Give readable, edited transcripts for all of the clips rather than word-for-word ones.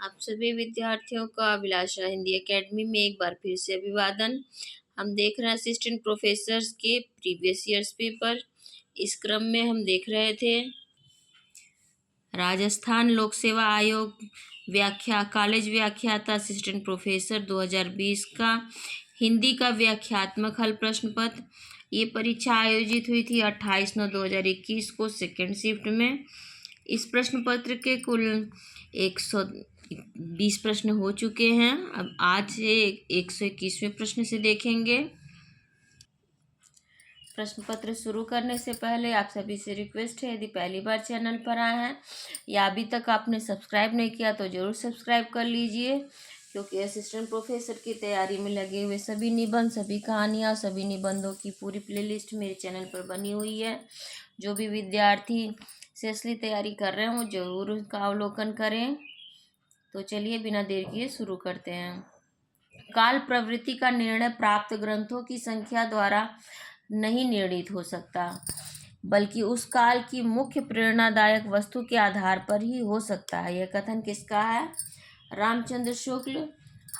आप सभी विद्यार्थियों का अभिलाषा हिंदी एकेडमी में एक बार फिर से अभिवादन। हम देख रहे हैं असिस्टेंट प्रोफेसर्स के प्रीवियस ईयर्स पेपर। इस क्रम में हम देख रहे थे राजस्थान लोक सेवा आयोग व्याख्या कॉलेज व्याख्याता असिस्टेंट प्रोफेसर 2020 का हिंदी का व्याख्यात्मक हल प्रश्न पत्र। ये परीक्षा आयोजित हुई थी 28/9/2021 को सेकेंड शिफ्ट में। इस प्रश्न पत्र के कुल 120 प्रश्न हो चुके हैं। अब आज से 121वें प्रश्न से देखेंगे। प्रश्न पत्र शुरू करने से पहले आप सभी से रिक्वेस्ट है, यदि पहली बार चैनल पर आए हैं या अभी तक आपने सब्सक्राइब नहीं किया तो ज़रूर सब्सक्राइब कर लीजिए, क्योंकि असिस्टेंट प्रोफेसर की तैयारी में लगे हुए सभी निबंध, सभी कहानियाँ, सभी निबंधों की पूरी प्लेलिस्ट मेरे चैनल पर बनी हुई है। जो भी विद्यार्थी से असली तैयारी कर रहे हैं वो ज़रूर उसका अवलोकन करें। तो चलिए बिना देर किए शुरू करते हैं। काल प्रवृत्ति का निर्णय प्राप्त ग्रंथों की संख्या द्वारा नहीं निर्णित हो सकता, बल्कि उस काल की मुख्य प्रेरणादायक वस्तु के आधार पर ही हो सकता है। यह कथन किसका है? रामचंद्र शुक्ल,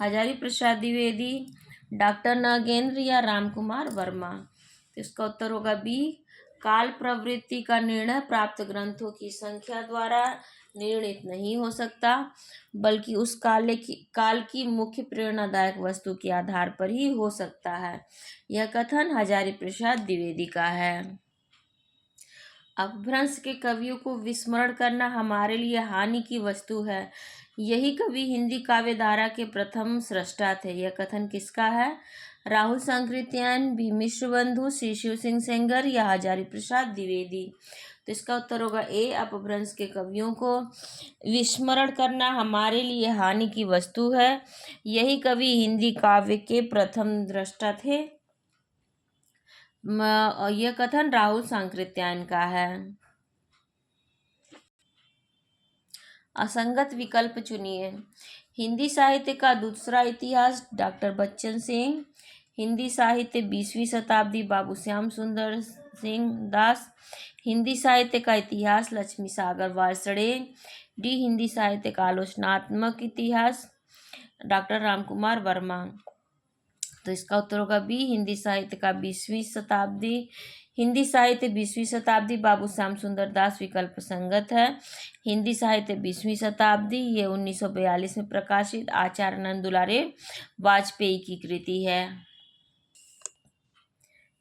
हजारी प्रसाद द्विवेदी, डॉक्टर नागेंद्र या रामकुमार वर्मा। तो इसका उत्तर होगा बी। काल प्रवृत्ति का निर्णय प्राप्त ग्रंथों की संख्या द्वारा निर्णित नहीं हो सकता, बल्कि उस काल की मुख्य प्रेरणादायक वस्तु के आधार पर ही हो सकता है। यह कथन हजारी प्रसाद द्विवेदी का है। अपभ्रंश के कवियों को विस्मरण करना हमारे लिए हानि की वस्तु है। यही कवि हिंदी काव्य धारा के प्रथम स्रष्टा थे। यह कथन किसका है? राहुल सांकृत्यायन, भीमिश्र बंधु, श्री शिव सिंह सेंगर या हजारी प्रसाद द्विवेदी। तो इसका उत्तर होगा ए। अपभ्रंश के कवियों को विस्मरण करना हमारे लिए हानि की वस्तु है। यही कवि हिंदी काव्य के प्रथम द्रष्टा थे। यह कथन राहुल सांकृत्यायन का है। असंगत विकल्प चुनिए। हिंदी साहित्य का दूसरा इतिहास डॉक्टर बच्चन सिंह। हिंदी साहित्य 20वीं शताब्दी बाबू श्याम सुंदर सिंह दास। हिंदी साहित्य का इतिहास लक्ष्मी सागर वार्ष्णेय। डी। हिंदी साहित्य का आलोचनात्मक इतिहास डॉक्टर रामकुमार वर्मा। तो इसका उत्तर होगा बी। हिंदी साहित्य का 20वीं शताब्दी। हिंदी साहित्य 20वीं शताब्दी बाबू श्याम सुंदर दास विकल्प संगत है। हिंदी साहित्य 20वीं शताब्दी ये 1942 में प्रकाशित आचार्य नंद दुलारे वाजपेयी की कृति है।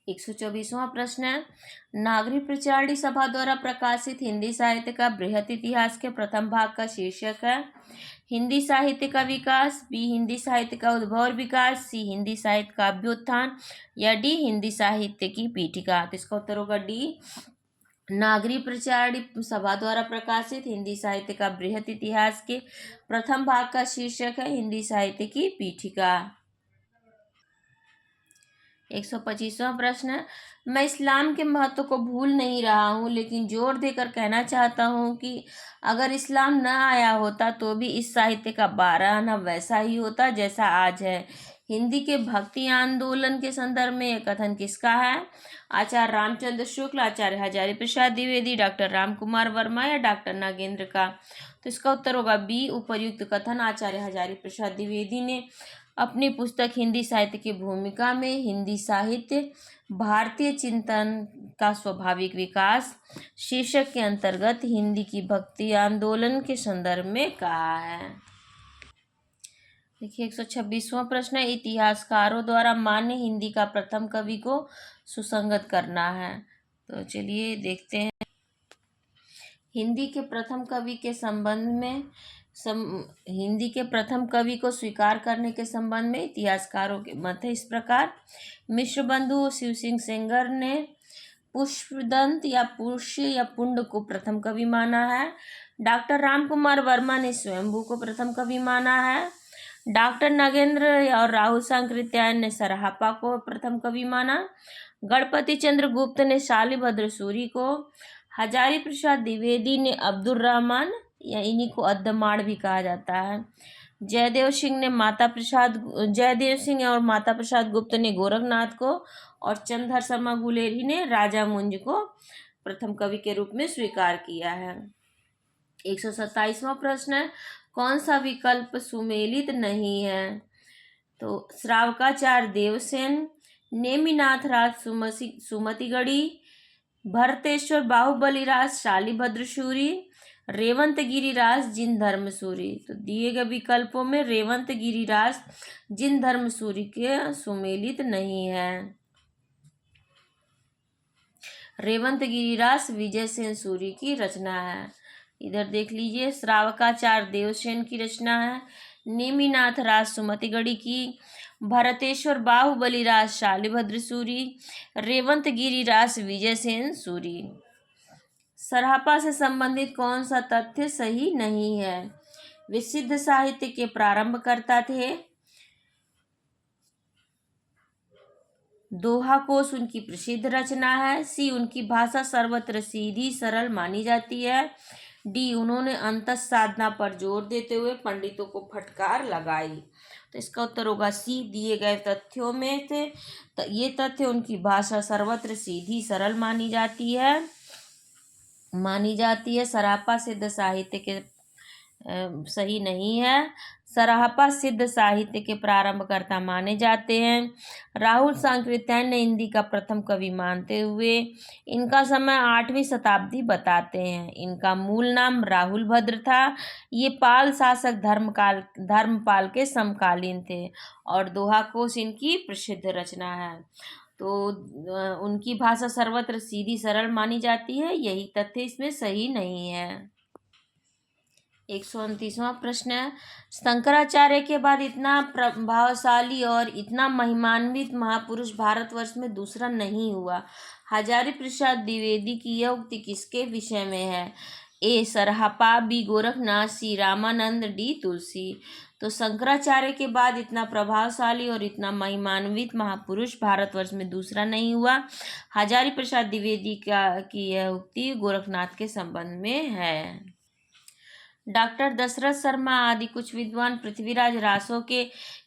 124वां प्रश्न है, नागरिक प्रचारणी सभा द्वारा प्रकाशित हिंदी साहित्य का बृहत इतिहास के प्रथम भाग का शीर्षक है। हिंदी साहित्य का विकास, बी। हिंदी साहित्य का उद्भव और विकास, सी। हिंदी साहित्य का अभ्युत्थान या डी। हिंदी साहित्य की पीठिका। तो इसका उत्तर होगा डी। नागरिक प्रचारणी सभा द्वारा प्रकाशित हिंदी साहित्य का बृहत इतिहास के प्रथम भाग का शीर्षक है हिंदी साहित्य की पीठिका। 125वां प्रश्न है, मैं इस्लाम के महत्व को भूल नहीं रहा हूँ, लेकिन जोर देकर कहना चाहता हूँ कि अगर इस्लाम न आया होता तो भी इस साहित्य का 12 आना वैसा ही होता जैसा आज है। हिंदी के भक्ति आंदोलन के संदर्भ में यह कथन किसका है? आचार्य रामचंद्र शुक्ल, आचार्य हजारी प्रसाद द्विवेदी, डॉक्टर रामकुमार वर्मा या डॉक्टर नागेंद्र का। तो इसका उत्तर होगा बी। उपर्युक्त कथन आचार्य हजारी प्रसाद द्विवेदी ने अपनी पुस्तक हिंदी साहित्य की भूमिका में हिंदी साहित्य भारतीय चिंतन का स्वाभाविक विकास शीर्षक के अंतर्गत हिंदी की भक्ति आंदोलन के संदर्भ में कहा है। देखिए 126वां प्रश्न है, इतिहासकारों द्वारा मान्य हिंदी का प्रथम कवि को सुसंगत करना है। तो चलिए देखते हैं। हिंदी के प्रथम कवि के संबंध में हिंदी के प्रथम कवि को स्वीकार करने के संबंध में इतिहासकारों के मत है इस प्रकार। मिश्र बंधु शिव सिंह सेंगर ने पुष्पदंत या पुष्य या पुंड को प्रथम कवि माना है। डॉक्टर रामकुमार वर्मा ने स्वयंभू को प्रथम कवि माना है। डॉक्टर नागेंद्र और राहुल सांकृत्यायन ने सराहपा को प्रथम कवि माना। गणपति चंद्र गुप्त ने शालिभद्र सूरी को। हजारी प्रसाद द्विवेदी ने अब्दुल रहमान या इन्हीं को अद्दमाण भी कहा जाता है। जयदेव सिंह और माता प्रसाद गुप्त ने गोरखनाथ को और चंद्रधर शर्मा गुलेरी ने राजा मुंज को प्रथम कवि के रूप में स्वीकार किया है। 127वां प्रश्न है, कौन सा विकल्प सुमेलित नहीं है? तो श्रावकाचार्य देवसेन, नेमिनाथ राज सुमतिगढ़ी, भरतेश्वर बाहुबली राज शालिभद्र सूरी, रेवंत गिरिराज जिन धर्मसूरी। तो दिए गए विकल्पों में रेवंत गिरिराज जिन धर्मसूरी के सुमेलित नहीं है। रेवंत गिरिराज विजय सेन सूरी की रचना है। इधर देख लीजिए, श्रावकाचार्य देवसेन की रचना है, नेमिनाथ राज सुमतिगढ़ी की, भरतेश्वर बाहुबली राज शालिभद्र सूरी, रेवंत गिरिराज विजय सेन सूरी। सरापा से संबंधित कौन सा तथ्य सही नहीं है? वे सिद्ध साहित्य के प्रारंभकर्ता थे। दोहा कोश उनकी प्रसिद्ध रचना है। सी, उनकी भाषा सर्वत्र सीधी सरल मानी जाती है। डी, उन्होंने अंतस साधना पर जोर देते हुए पंडितों को फटकार लगाई। तो इसका उत्तर होगा सी। दिए गए तथ्यों में से ये तथ्य, उनकी भाषा सर्वत्र सीधी सरल मानी जाती है। सरापा सिद्ध साहित्य के सही नहीं है। सरापा सिद्ध साहित्य के प्रारंभकर्ता माने जाते हैं। राहुल सांकृत्यायन ने हिंदी का प्रथम कवि मानते हुए इनका समय 8वीं शताब्दी बताते हैं। इनका मूल नाम राहुल भद्र था। ये पाल शासक धर्मपाल के समकालीन थे और दोहा कोश इनकी प्रसिद्ध रचना है। तो उनकी भाषा सर्वत्र सीधी सरल मानी जाती है, यही तथ्य इसमें सही नहीं है। 129वां प्रश्न है, शंकराचार्य के बाद इतना प्रभावशाली और इतना महिमान्वित महापुरुष भारतवर्ष में दूसरा नहीं हुआ। हजारी प्रसाद द्विवेदी की यह उक्ति किसके विषय में है? ए, सरहपा, बी, गोरखनाथ, सी, रामानंद, डी, तुलसी। तो शंकराचार्य के बाद इतना प्रभावशाली और इतना महिमान्वित महापुरुष भारतवर्ष में दूसरा नहीं हुआ। हजारी प्रसाद द्विवेदी की यह उक्ति गोरखनाथ के संबंध में है। डॉक्टर दशरथ शर्मा आदि कुछ विद्वान पृथ्वीराज रासों के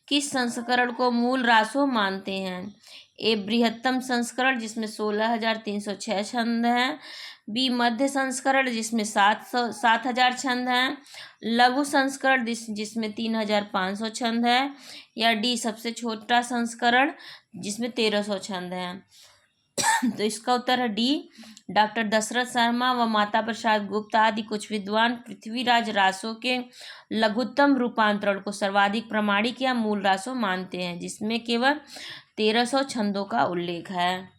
किस संस्करण को मूल रासों मानते हैं? ए, बृहत्तम संस्करण जिसमें 16,306 छंद हैं। बी, मध्य संस्करण जिसमें 7,000 छंद हैं। लघु संस्करण जिसमें 3,500 छंद हैं। या डी, सबसे छोटा संस्करण जिसमें 1,300 छंद हैं। तो इसका उत्तर है डी। डॉक्टर दशरथ शर्मा व माता प्रसाद गुप्त आदि कुछ विद्वान पृथ्वीराज रासों के लघुत्तम रूपांतरण को सर्वाधिक प्रमाणिक या मूल रासों मानते हैं, जिसमें केवल 1,300 छंदों का उल्लेख है।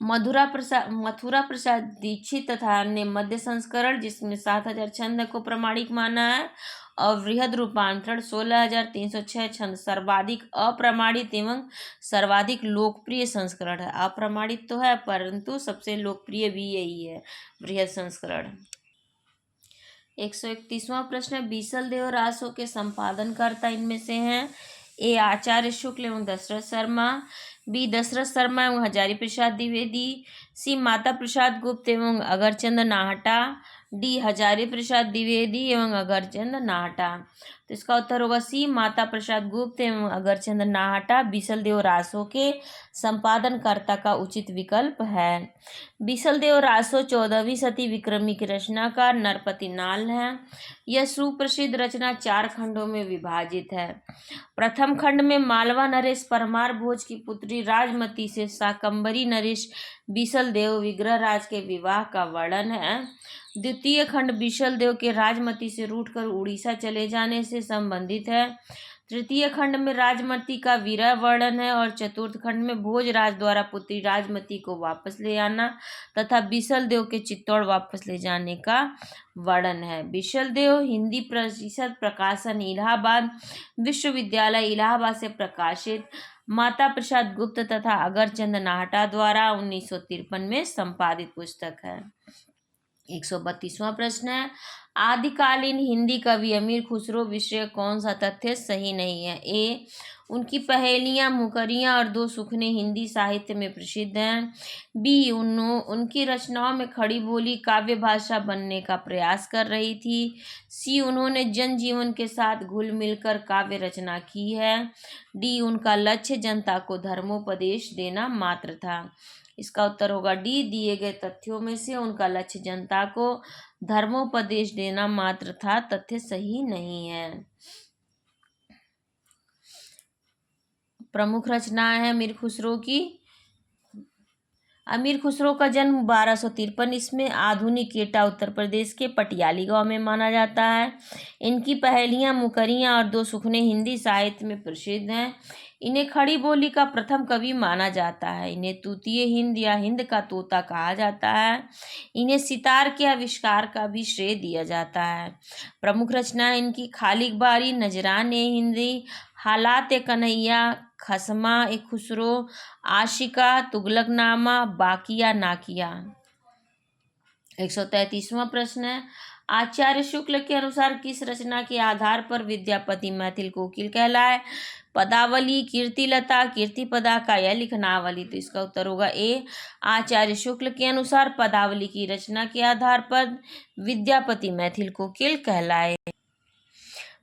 मथुरा प्रसाद दीक्षित तथा अन्य मध्य संस्करण जिसमें 7,000 छंद को प्रमाणिक माना है और वृहद रूपांतरण 16,306 छंद सर्वाधिक अप्रमाणित एवं सर्वाधिक लोकप्रिय संस्करण है। अप्रमाणित तो है परंतु सबसे लोकप्रिय भी यही है, बृहद संस्करण। 131वां प्रश्न, बीसल देव रासों के संपादनकर्ता इनमें से हैं? ए, आचार्य शुक्ल एवं दशरथ शर्मा, बी, दशरथ शर्मा एवं हजारी प्रसाद द्विवेदी, सी, माता प्रसाद गुप्त एवं अगरचंद नाहटा, डी, हजारी प्रसाद द्विवेदी एवं अगरचंद नाहटा। तो इसका उत्तर होगा सी, माता प्रसाद गुप्त एवं अगरचंद नाहटा बीसल देव रासों के संपादनकर्ता का उचित विकल्प है। बीसल देव रासो 14वीं शती विक्रमी की रचनाकार नरपति नाल है। यह सुप्रसिद्ध रचना 4 खंडों में विभाजित है। प्रथम खंड में मालवा नरेश परमार भोज की पुत्री राजमती से शाकंभरी नरेश बीसल देव विग्रह राज के विवाह का वर्णन है। द्वितीय खंड बीसल देव के राजमती से रूठकर उड़ीसा चले जाने से संबंधित है। तृतीय खंड में राजमती का विरह वर्णन है और चतुर्थ खंड में भोजराज द्वारा पुत्री राजमती को वापस ले आना तथा बीसल देव के चित्तौड़ वापस ले जाने का वर्णन है। बीसल देव हिंदी प्रतिशत प्रकाशन इलाहाबाद विश्वविद्यालय इलाहाबाद से प्रकाशित माता प्रसाद गुप्त तथा अगरचंद नाहटा द्वारा 1953 में संपादित पुस्तक है। 132वां प्रश्न है, आदिकालीन हिंदी कवि अमीर खुसरो विषय कौन सा तथ्य सही नहीं है? ए, उनकी पहेलियाँ, मुकरियाँ और 2 सुखने हिंदी साहित्य में प्रसिद्ध हैं। बी, उनकी रचनाओं में खड़ी बोली काव्य भाषा बनने का प्रयास कर रही थी। सी, उन्होंने जनजीवन के साथ घुल मिलकर काव्य रचना की है। डी, उनका लक्ष्य जनता को धर्मोपदेश देना मात्र था। इसका उत्तर होगा डी। दिए गए तथ्यों में से उनका लक्ष्य जनता को धर्मोपदेश देना मात्र था, तथ्य सही नहीं है। प्रमुख रचनाएं हैं अमीर खुसरो की। अमीर खुसरो का जन्म 1253 ईस्वी में आधुनिक एटा उत्तर प्रदेश के पटियाली गांव में माना जाता है। इनकी पहेलियां, मुकरियां और दो सुखने हिंदी साहित्य में प्रसिद्ध हैं। इन्हें खड़ी बोली का प्रथम कवि माना जाता है। इन्हें तूतीय हिंद या हिंद का तोता कहा जाता है। इन्हें सितार के आविष्कार का भी श्रेय दिया जाता है। प्रमुख रचनाएं इनकी खालिक बारी, नजराने हिंदी, हालात कन्हैया, खसमा ए खुसरो, आशिका, तुगलकनामा, बाकिया नाकिया। 133वां प्रश्न है, आचार्य शुक्ल के अनुसार किस रचना के आधार पर विद्यापति मैथिल कोकिल कहलाए? पदावली, कीर्तिलता, कीर्तिपदाका या लिखनावली? तो इसका उत्तर होगा ए। आचार्य शुक्ल के अनुसार पदावली की रचना के आधार पर विद्यापति मैथिल कोकिल कहलाए।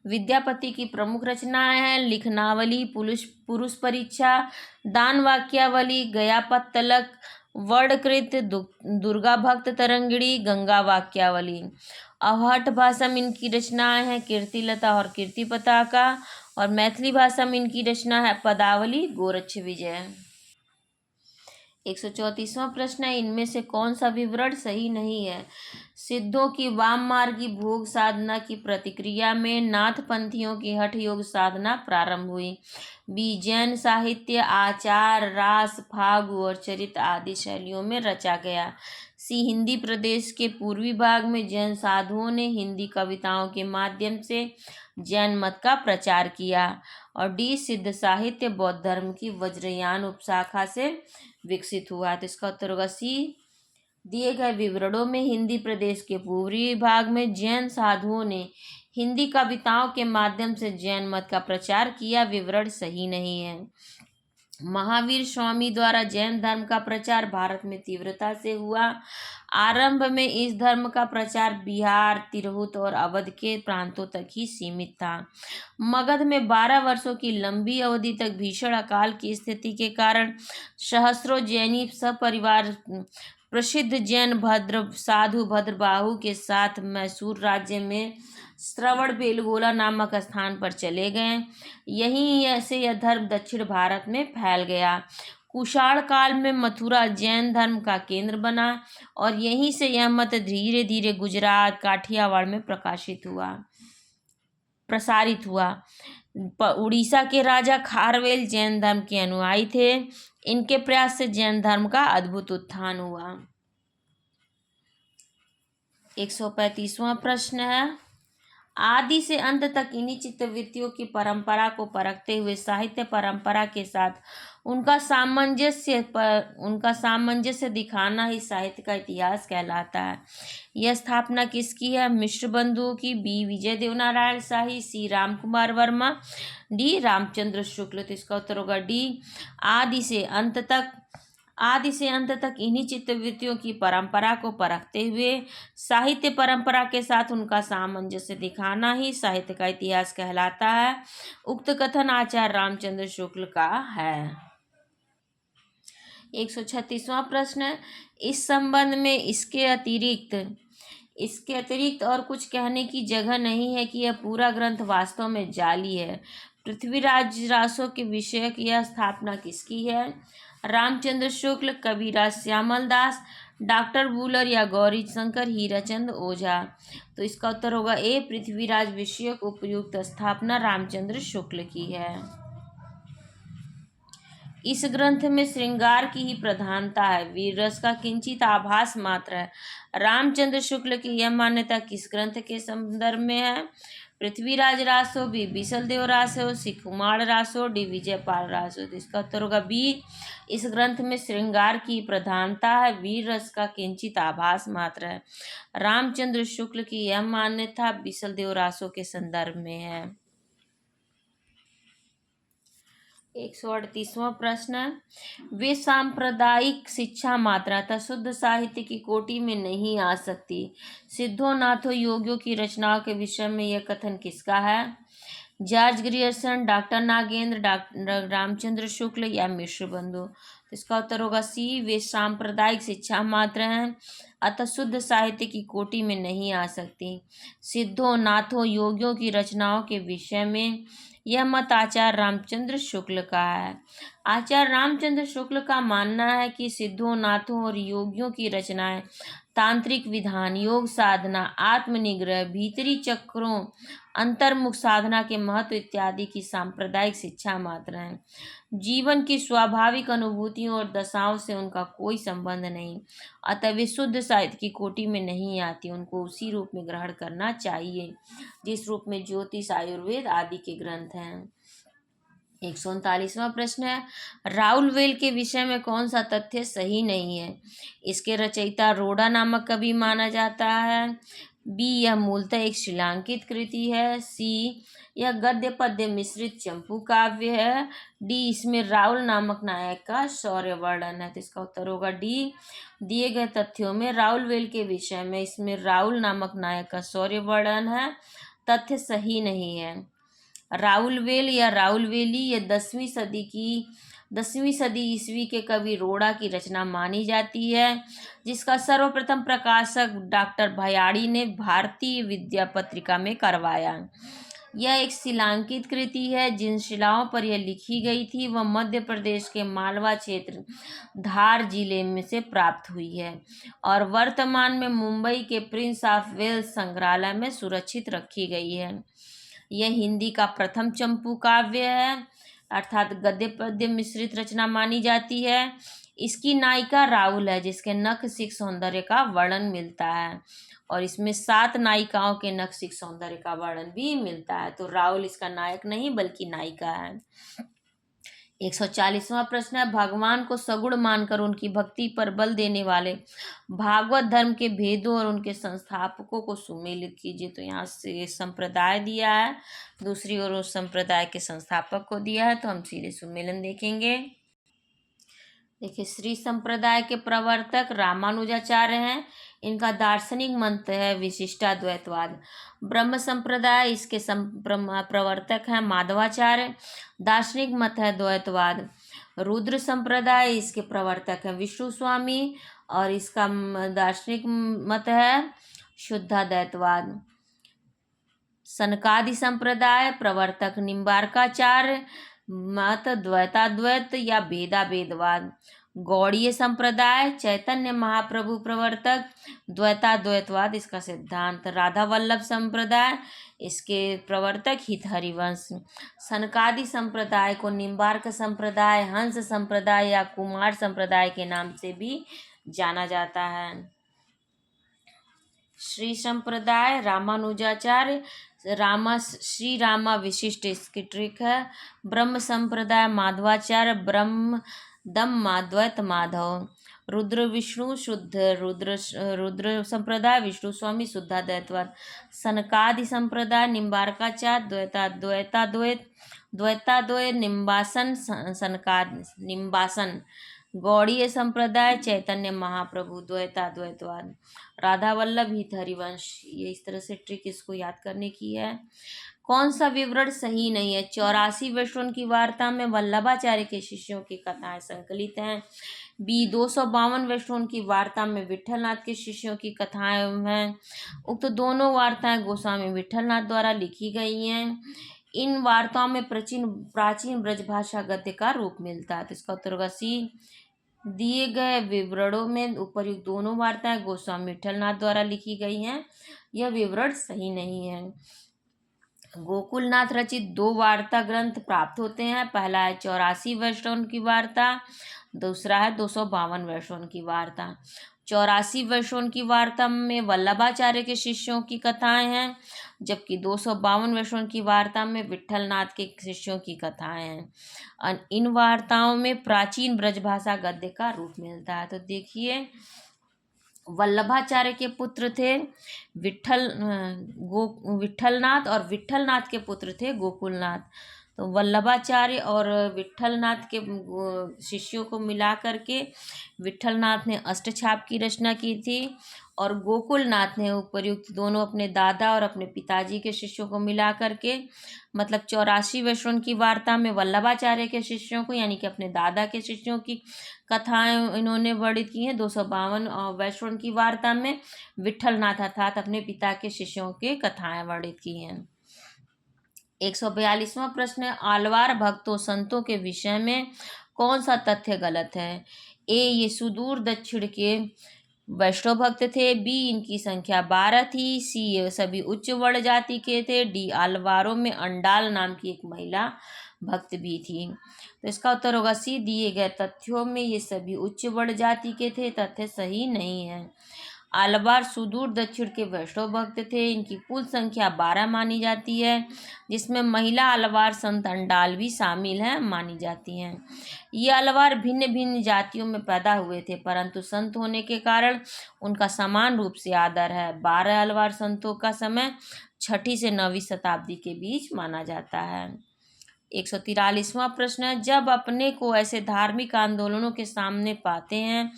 विद्यापति की प्रमुख रचनाएं हैं लिखनावली, पुरुष परीक्षा, दान वाक्यावली, गयापत्तलक, वर्णकृत, दुर्गा भक्त तरंगिणी, गंगा वाक्यावली। अवहट भाषा में इनकी रचनाएं हैं कीर्तिलता और कीर्तिपताका, और मैथिली भाषा में इनकी रचना है पदावली, गोरक्ष विजय। 134वां प्रश्न है, इनमें से कौन सा विवरण सही नहीं है? सिद्धों की वाम मार्गी भोग साधना की प्रतिक्रिया में नाथपंथियों की हठ योग साधना प्रारंभ हुई। बी, जैन साहित्य आचार, रास, फागु और चरित आदि शैलियों में रचा गया। सी, हिंदी प्रदेश के पूर्वी भाग में जैन साधुओं ने हिंदी कविताओं के माध्यम से जैन मत का प्रचार किया। और डी, सिद्ध साहित्य बौद्ध धर्म की वज्रयान उपशाखा से विकसित हुआ। तो इसका उत्तर होगा सी। दिए गए विवरणों में हिंदी प्रदेश के पूर्वी भाग में जैन साधुओं ने हिंदी कविताओं के माध्यम से जैन मत का प्रचार किया, विवरण सही नहीं है। महावीर स्वामी द्वारा जैन धर्म का प्रचार भारत में तीव्रता से हुआ। आरंभ में इस धर्म का प्रचार बिहार, तिरहुत और अवध के प्रांतों तक ही सीमित था। मगध में 12 वर्षों की लंबी अवधि तक भीषण अकाल की स्थिति के कारण सहस्रों जैनी सपरिवार प्रसिद्ध जैन साधु भद्रबाहु के साथ मैसूर राज्य में श्रवण बेलगोला नामक स्थान पर चले गए। यहीं ऐसे यह धर्म दक्षिण भारत में फैल गया। कुषाण काल में मथुरा जैन धर्म का केंद्र बना और यहीं से यह मत धीरे धीरे गुजरात, काठियावाड़ में प्रसारित हुआ। उड़ीसा के राजा खारवेल जैन धर्म के अनुयायी थे। इनके प्रयास से जैन धर्म का अद्भुत उत्थान हुआ। 135वां प्रश्न है, आदि से अंत तक इन्हीं चित्तवृत्तियों की परंपरा को परखते हुए साहित्य परंपरा के साथ उनका सामंजस्य दिखाना ही साहित्य का इतिहास कहलाता है। यह स्थापना किसकी है? मिश्र बंधुओं की। बी, विजय देवनारायण शाही। सी, राम कुमार वर्मा। डी, रामचंद्र शुक्ल। तो इसका उत्तर होगा डी। आदि से अंत तक इन्हीं चित्तवृत्तियों की परंपरा को परखते हुए साहित्य परंपरा के साथ उनका सामंजस्य दिखाना ही साहित्य का इतिहास कहलाता है। उक्त कथन आचार्य रामचंद्र शुक्ल का है। 136वां प्रश्न है, इस संबंध में इसके अतिरिक्त और कुछ कहने की जगह नहीं है कि यह पूरा ग्रंथ वास्तव में जाली है। पृथ्वीराज रासो के विषयक यह स्थापना किसकी है? रामचंद्र शुक्ल, कविराज श्यामल दास, डॉक्टर वूलर या गौरी शंकर हीराचंद ओझा। तो इसका उत्तर होगा ए, पृथ्वीराज विषयक उपयुक्त स्थापना रामचंद्र शुक्ल की है। इस ग्रंथ में श्रृंगार की ही प्रधानता है, वीर रस का किंचित आभास मात्र है। रामचंद्र शुक्ल की यह मान्यता किस ग्रंथ के संदर्भ में है? पृथ्वीराज रासो, बी, बिसलदेव रासो, सी, कुमार रासो, डी, विजयपाल रासो। तो इसका उत्तर होगा बी। इस ग्रंथ में श्रृंगार की प्रधानता है, वीर रस का किंचित आभास मात्र है। रामचंद्र शुक्ल की यह मान्यता बिसलदेव रासो के संदर्भ में है। 138वां प्रश्न, वे सांप्रदायिक शिक्षा मात्रतः शुद्ध साहित्य की कोटि में नहीं आ सकती। सिद्धों, नाथों, योगियों की रचनाओं के विषय में यह कथन किसका है? George Grierson, doctor Nagendra, doctor Ramchandra Shukla या मिश्र बंधु। तो इसका उत्तर होगा सी, वे सांप्रदायिक शिक्षा मात्र हैं, अतः शुद्ध साहित्य की कोटि में नहीं आ सकती। सिद्धों, नाथों, योगियों की रचनाओं के विषय में यह मत आचार्य रामचंद्र शुक्ल का है। आचार्य रामचंद्र शुक्ल का मानना है कि सिद्धों, नाथों और योगियों की रचनाएं तांत्रिक विधान, योग साधना, आत्मनिग्रह, भीतरी चक्रों, अंतर्मुख साधना के महत्व इत्यादि की सांप्रदायिक शिक्षा मात्र है। जीवन की स्वाभाविक अनुभूतियों और दशाओं से उनका कोई संबंध नहीं, अतः वे शुद्ध साहित्य की कोटि में नहीं आती। उनको उसी रूप में ग्रहण करना चाहिए जिस रूप में ज्योतिष, आयुर्वेद आदि के ग्रंथ हैं। 139वां प्रश्न है, राउल वेल के विषय में कौन सा तथ्य सही नहीं है? इसके रचयिता रोडा नामक कवि माना जाता है। बी, यह मूलतः एक श्रीलंकित कृति है। सी, यह गद्य पद्य मिश्रित चंपू काव्य है। डी, इसमें राउल नामक नायक का शौर्य वर्णन है। तो इसका उत्तर होगा डी। दिए गए तथ्यों में राउल वेल के विषय में इसमें राउल नामक नायक का शौर्य वर्णन है, तथ्य सही नहीं है। राउल वेल या राउल वेली ये 10वीं सदी ईस्वी के कवि रोड़ा की रचना मानी जाती है, जिसका सर्वप्रथम प्रकाशक डॉक्टर भयाड़ी ने भारतीय विद्या पत्रिका में करवाया। यह एक शिलांकित कृति है। जिन शिलाओं पर यह लिखी गई थी वह मध्य प्रदेश के मालवा क्षेत्र धार जिले में से प्राप्त हुई है और वर्तमान में मुंबई के प्रिंस ऑफ वेल्स संग्रहालय में सुरक्षित रखी गई है। यह हिंदी का प्रथम चंपू काव्य है, अर्थात गद्य पद्य मिश्रित रचना मानी जाती है। इसकी नायिका राहुल है, जिसके नखशिख सौंदर्य का वर्णन मिलता है और इसमें 7 नायिकाओं के नखशिख सौंदर्य का वर्णन भी मिलता है। तो राहुल इसका नायक नहीं बल्कि नायिका है। 140वां प्रश्न है, भगवान को सगुण मानकर उनकी भक्ति पर बल देने वाले भागवत धर्म के भेदों और उनके संस्थापकों को सुमेलित कीजिए। तो यहाँ से संप्रदाय दिया है, दूसरी ओर उस संप्रदाय के संस्थापक को दिया है, तो हम सीधे सुमेलन देखेंगे। देखिए, श्री संप्रदाय के प्रवर्तक रामानुजाचार्य हैं। इनका दार्शनिक मंत्र है विशिष्टाद्वैतवाद। ब्रह्म संप्रदाय, इसके प्रवर्तक हैं माधवाचार्य। दार्शनिक मत है द्वैतवाद। रुद्र संप्रदाय, इसके प्रवर्तक हैं विष्णु स्वामी और इसका दार्शनिक मत है शुद्धाद्वैतवाद। सनकादि संप्रदाय, प्रवर्तक निम्बार्काचार्य, मत द्वैताद्वैत या भेदाभेदवाद। गौड़ीय संप्रदाय, चैतन्य महाप्रभु प्रवर्तक, द्वैताद्वैतवाद इसका सिद्धांत। राधा वल्लभ संप्रदाय, इसके प्रवर्तक हित हरिवंश। सनकादि संप्रदाय को निम्बार्क संप्रदाय, हंस संप्रदाय या कुमार संप्रदाय के नाम से भी जाना जाता है। श्री संप्रदाय, रामानुजाचार्य, श्री रामा विशिष्ट इसकी ट्रिक है। ब्रह्म संप्रदाय, माधवाचार्य, ब्रह्म दम माधवत माधव। रुद्र विष्णु शुद्ध, रुद्र संप्रदाय, विष्णु स्वामी शुद्धाद्वैतवाद। सनकादि संप्रदाय, निम्बार्काचार्य, द्वैताद्वैत निम्बासन, सनकादि निम्बासन। गौड़ीय संप्रदाय, चैतन्य महाप्रभु, द्वैताद्वैतवाद। राधा वल्लभ, हित हरिवंश। ये इस तरह से ट्रिक इसको याद करने की है। कौन सा विवरण सही नहीं है? 84 वैष्णव की वार्ता में वल्लभाचार्य के शिष्यों की कथाएं संकलित हैं। बी, 252 वैष्णव की वार्ता में विठलनाथ के शिष्यों की कथाएं हैं। उक्त दोनों वार्ताएं गोस्वामी विठलनाथ द्वारा लिखी गई हैं। इन वार्ताओं में प्राचीन ब्रजभाषा गद्य का रूप मिलता है। तो इसका उत्तर होगा सी। दिए गए विवरणों में उपर्युक्त दोनों वार्ताएं गोस्वामी विठलनाथ द्वारा लिखी गई हैं, यह विवरण सही नहीं है। गोकुलनाथ रचित 2 वार्ता ग्रंथ प्राप्त होते हैं। पहला है 84 वैष्णव की वार्ता, दूसरा है 252 वैष्णव की वार्ता। 84 वैष्णव की वार्ता में वल्लभाचार्य के शिष्यों की कथाएं हैं, जबकि 252 वैष्णव की वार्ता में विठलनाथ के शिष्यों की कथाएं हैं। इन वार्ताओं में प्राचीन ब्रजभाषा गद्य का रूप मिलता है। तो देखिए, वल्लभाचार्य के पुत्र थे विठलनाथ और विठलनाथ के पुत्र थे गोकुलनाथ। तो वल्लभाचार्य और विट्ठलनाथ के शिष्यों को मिला करके विट्ठलनाथ ने अष्टछाप की रचना की थी और गोकुलनाथ ने उपर्युक्त दोनों अपने दादा और अपने पिताजी के शिष्यों को मिला करके मतलब 84 वैष्णव की वार्ता में वल्लभाचार्य के शिष्यों को यानी कि अपने दादा के शिष्यों की कथाएं इन्होंने वर्णित की हैं। 252 वैष्णव की वार्ता में विट्ठलनाथ अर्थात अपने पिता के शिष्यों के कथाएं वर्णित की हैं। 142वां प्रश्न है, आलवार भक्तों संतों के विषय में कौन सा तथ्य गलत है? ए, ये सुदूर दक्षिण के वैष्णव भक्त थे। बी, इनकी संख्या 12 थी। सी, ये सभी उच्च वर्ण जाति के थे। डी, आलवारों में अंडाल नाम की एक महिला भक्त भी थी। तो इसका उत्तर होगा सी, दिए गए तथ्यों में ये सभी उच्च वर्ण जाति के थे, तथ्य सही नहीं है। आलवार सुदूर दक्षिण के वैष्णव भक्त थे। इनकी कुल संख्या 12 मानी जाती है, जिसमें महिला आलवार संत अंडाल भी शामिल हैं मानी जाती हैं। ये आलवार भिन्न भिन्न जातियों में पैदा हुए थे, परंतु संत होने के कारण उनका समान रूप से आदर है। 12 आलवार संतों का समय 6वीं से 9वीं शताब्दी के बीच माना जाता है। 143वां प्रश्न है, जब अपने को ऐसे धार्मिक आंदोलनों के सामने पाते हैं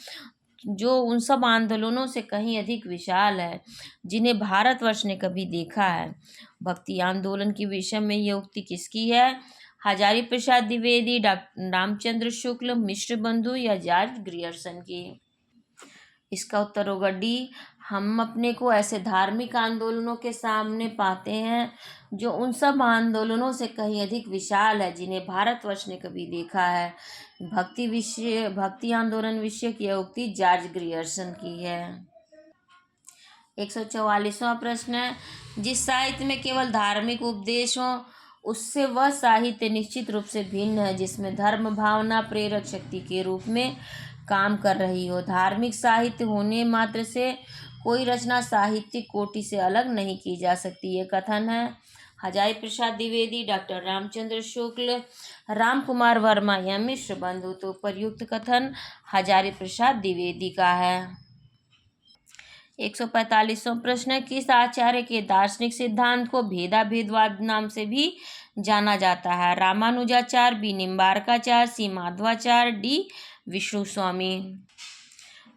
जो उन सब आंदोलनों से कहीं अधिक विशाल है जिन्हें भारतवर्ष ने कभी देखा है, भक्ति आंदोलन के विषय में यह उक्ति किसकी है? हजारी प्रसाद द्विवेदी, डॉक्टर रामचंद्र शुक्ल, मिश्र बंधु या जॉर्ज ग्रियर्सन की? इसका उत्तर होगा डी, हम अपने को ऐसे धार्मिक आंदोलनों के सामने पाते हैं जो उन सब आंदोलनों से कहीं अधिक विशाल है जिन्हें भारतवर्ष ने कभी देखा है। भक्ति आंदोलन विषय की यह उक्ति जॉर्ज ग्रियर्सन की है। 144वां प्रश्न है, जिस साहित्य में केवल धार्मिक उपदेश हो उससे वह साहित्य निश्चित रूप से भिन्न है जिसमें धर्म भावना प्रेरक शक्ति के रूप में काम कर रही हो। धार्मिक साहित्य होने मात्र से कोई रचना साहित्यिक कोटि से अलग नहीं की जा सकती, ये कथन है हजारी प्रसाद द्विवेदी, डॉक्टर रामचंद्र शुक्ल, राम कुमार वर्मा या मिश्र बंधु। तो प्रयुक्त कथन हजारी प्रसाद द्विवेदी का है। 145वां प्रश्न है, किस आचार्य के दार्शनिक सिद्धांत को भेदाभेदवाद नाम से भी जाना जाता है? रामानुजाचार्य, बी, निम्बार्काचार्य, सी, माधवाचार्य, डी, विष्णु स्वामी।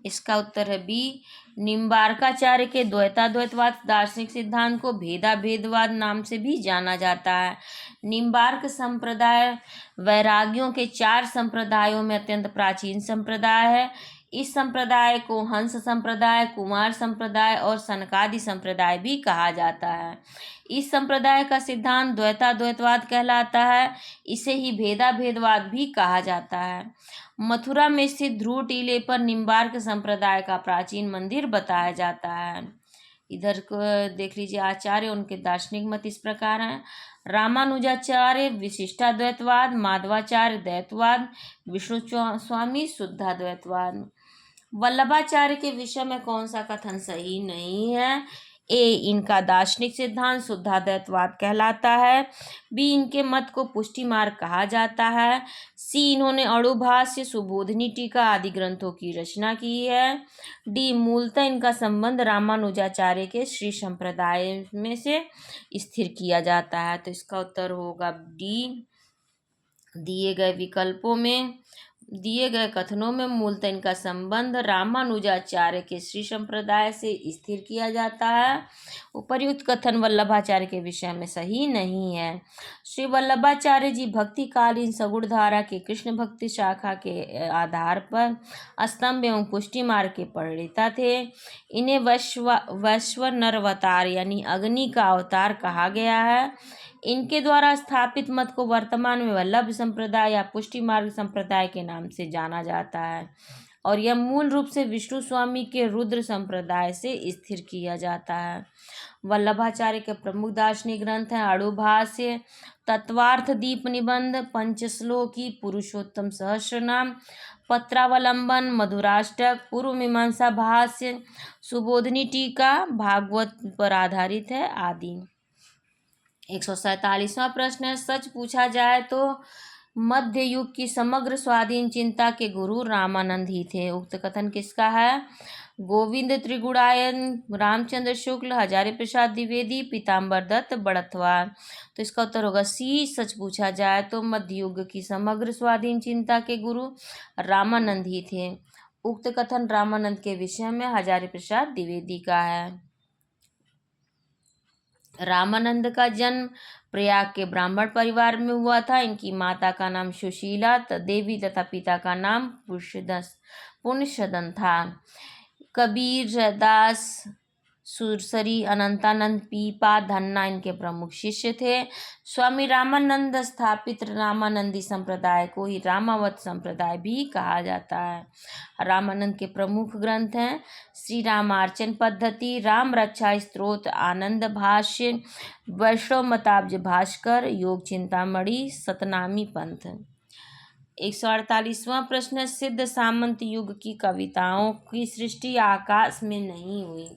इसका उत्तर है बी, निम्बार्काचार्य के द्वैताद्वैतवाद दार्शनिक सिद्धांत को भेदाभेदवाद नाम से भी जाना जाता है। निम्बार्क संप्रदाय वैरागियों के 4 संप्रदायों में अत्यंत प्राचीन संप्रदाय है। इस संप्रदाय को हंस संप्रदाय, कुमार संप्रदाय और सनकादि संप्रदाय भी कहा जाता है। इस संप्रदाय का सिद्धांत द्वैताद्वैतवाद कहलाता है। इसे ही भेदाभेदवाद भी कहा जाता है। मथुरा में स्थित ध्रुव टीले पर निम्बार्क संप्रदाय का प्राचीन मंदिर बताया जाता है। इधर को देख लीजिए आचार्य, उनके दार्शनिक मत इस प्रकार हैं। रामानुजाचार्य विशिष्टाद्वैतवाद, माधवाचार्य द्वैतवाद, विष्णु स्वामी शुद्धाद्वैतवाद। वल्लभाचार्य के विषय में कौन सा कथन सही नहीं है? ए, इनका दार्शनिक सिद्धांत शुद्धाद्वैतवाद कहलाता है। बी, इनके मत को पुष्टि मार्ग कहा जाता है। सी, इन्होंने अणुभाष्य, सुबोधिनी टीका आदि ग्रंथों की रचना की है। डी, मूलतः इनका संबंध रामानुजाचार्य के श्री संप्रदाय में से स्थिर किया जाता है। तो इसका उत्तर होगा डी। दिए गए कथनों में मूलतः इनका संबंध रामानुजाचार्य के श्री संप्रदाय से स्थिर किया जाता है। उपर्युक्त कथन वल्लभाचार्य के विषय में सही नहीं है। श्री वल्लभाचार्य जी भक्तिकालीन सगुण धारा के कृष्ण भक्ति शाखा के आधार पर स्तंभ एवं पुष्टि मार्ग के प्रणेता थे। इन्हें वैश्वानरावतार यानी अग्नि का अवतार कहा गया है। इनके द्वारा स्थापित मत को वर्तमान में वल्लभ संप्रदाय या पुष्टि मार्ग संप्रदाय के नाम से जाना जाता है और यह मूल रूप से विष्णु स्वामी के रुद्र संप्रदाय से स्थिर किया जाता है। वल्लभाचार्य के प्रमुख दार्शनिक ग्रंथ हैं अणुभाष्य, तत्वार्थ दीप निबंध, पंचश्लोकी, पुरुषोत्तम सहस्रनाम, पत्रावलंबन, मधुराष्टक, पूर्व मीमांसा भाष्य, सुबोधिनी टीका भागवत पर आधारित है आदि। 147वां प्रश्न है, सच पूछा जाए तो मध्य युग की समग्र स्वाधीन चिंता के गुरु रामानंद ही थे। उक्त कथन किसका है? गोविंद त्रिगुणायन, रामचंद्र शुक्ल, हजारी प्रसाद द्विवेदी, पीताम्बर दत्त, बड़थवार। तो इसका उत्तर होगा सी। सच पूछा जाए तो मध्य युग की समग्र स्वाधीन चिंता के गुरु रामानंद ही थे। उक्त कथन रामानंद के विषय में हजारी प्रसाद द्विवेदी का है। रामानंद का जन्म प्रयाग के ब्राह्मण परिवार में हुआ था। इनकी माता का नाम सुशीला देवी तथा पिता का नाम पुण्यसदन था। कबीर, रैदास, सुरसरी, अनंतानंद, पीपा, धन्ना इनके प्रमुख शिष्य थे। स्वामी रामानंद स्थापित रामानंदी संप्रदाय को ही रामावत संप्रदाय भी कहा जाता है। रामानंद के प्रमुख ग्रंथ हैं श्री रामार्चन पद्धति, राम रक्षा स्तोत्र, आनंद भाष्य, वैष्णव मताब्ज भास्कर, योग चिंतामणि, सतनामी पंथ। 148वां प्रश्न, सिद्ध सामंत युग की कविताओं की सृष्टि आकाश में नहीं हुई,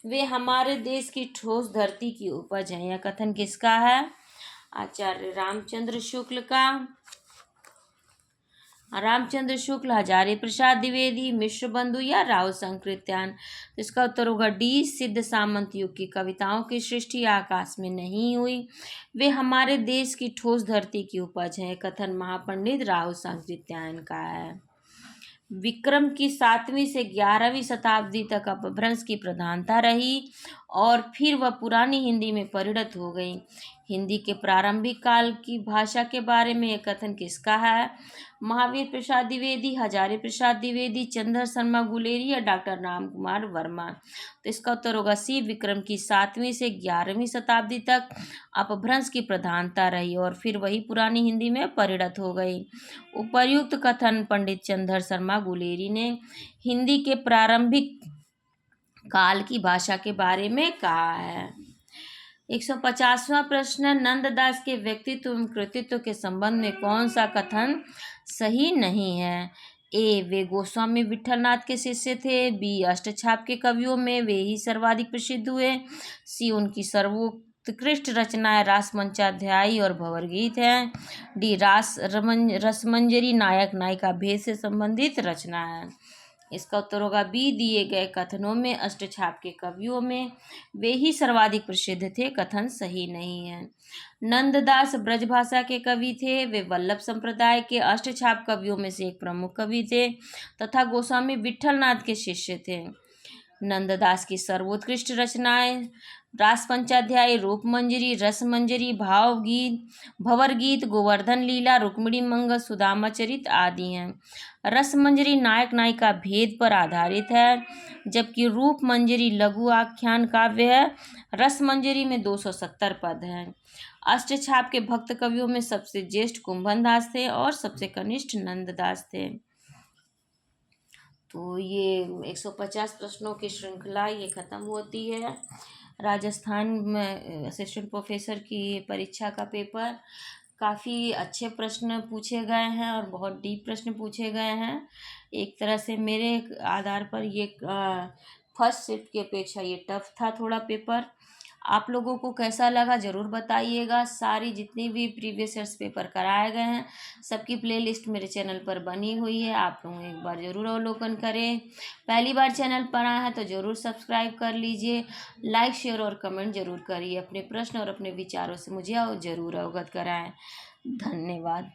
वे हमारे देश की ठोस धरती की उपज है। यह कथन किसका है? आचार्य रामचंद्र शुक्ल का। रामचंद्र शुक्ल, हजारी प्रसाद द्विवेदी, मिश्र बंधु या राव संकृत्यान। इसका उत्तर होगा डी। सिद्ध सामंत युग की कविताओं की सृष्टि आकाश में नहीं हुई, वे हमारे देश की ठोस धरती की उपज है। कथन महापंडित राव संकृत्यान का है। विक्रम की 7वीं से 11वीं शताब्दी तक अपभ्रंश की प्रधानता रही और फिर वह पुरानी हिंदी में परिणत हो गई। हिंदी के प्रारंभिक काल की भाषा के बारे में यह कथन किसका है? महावीर प्रसाद द्विवेदी, हजारी प्रसाद द्विवेदी, चंद्र शर्मा गुलेरी या डॉक्टर राम कुमार वर्मा। तो इसका उत्तर होगा सी। विक्रम की 7वीं से 11वीं शताब्दी तक अपभ्रंश की प्रधानता रही और फिर वही पुरानी हिंदी में परिणत हो गई। उपर्युक्त कथन पंडित चंद्र शर्मा गुलेरी ने हिंदी के प्रारंभिक काल की भाषा के बारे में कहा है। 150वां प्रश्न, नंददास के व्यक्तित्व एवं कृतित्व के संबंध में कौन सा कथन सही नहीं है? ए, वे गोस्वामी विठलनाथ के शिष्य थे। बी, अष्टछाप के कवियों में वे ही सर्वाधिक प्रसिद्ध हुए। सी, उनकी सर्वोत्कृष्ट रचनाएं रासमंचाध्यायी और भंवर गीत हैं। डी, रसमंजरी नायक नायिका भेद से संबंधित रचना है। इसका उत्तर होगा बी। दिए गए कथनों में अष्टछाप के कवियों में वे ही सर्वाधिक प्रसिद्ध थे कथन सही नहीं है। नंददास ब्रजभाषा के कवि थे। वे वल्लभ संप्रदाय के अष्टछाप कवियों में से एक प्रमुख कवि थे तथा गोस्वामी विठलनाथ के शिष्य थे। नंददास की सर्वोत्कृष्ट रचनाएं रास पंचाध्यायी, रूपमंजरी, रसमंजरी, भावगीत, भंवर गीत, गोवर्धन लीला, रुक्मिणी मंगल, सुदामा चरित आदि हैं। रसमंजरी नायक नायिका भेद पर आधारित है, जबकि रूपमंजरी लघु आख्यान काव्य है। रसमंजरी में 270 पद हैं। अष्टछाप के भक्त कवियों में सबसे ज्येष्ठ कुंभनदास थे और सबसे कनिष्ठ नंददास थे। तो ये 150 प्रश्नों की श्रृंखला ये ख़त्म होती है। राजस्थान में असिस्टेंट प्रोफेसर की परीक्षा का पेपर काफ़ी अच्छे प्रश्न पूछे गए हैं और बहुत डीप प्रश्न पूछे गए हैं। एक तरह से मेरे आधार पर ये फर्स्ट शिफ्ट की अपेक्षा ये टफ था थोड़ा पेपर। आप लोगों को कैसा लगा ज़रूर बताइएगा। सारी जितनी भी प्रीवियस ईयर्स पेपर कराए गए हैं सबकी प्लेलिस्ट मेरे चैनल पर बनी हुई है, आप लोग एक बार ज़रूर अवलोकन करें। पहली बार चैनल पर आए हैं तो ज़रूर सब्सक्राइब कर लीजिए। लाइक, शेयर और कमेंट ज़रूर करिए। अपने प्रश्न और अपने विचारों से मुझे ज़रूर अवगत कराएं। धन्यवाद।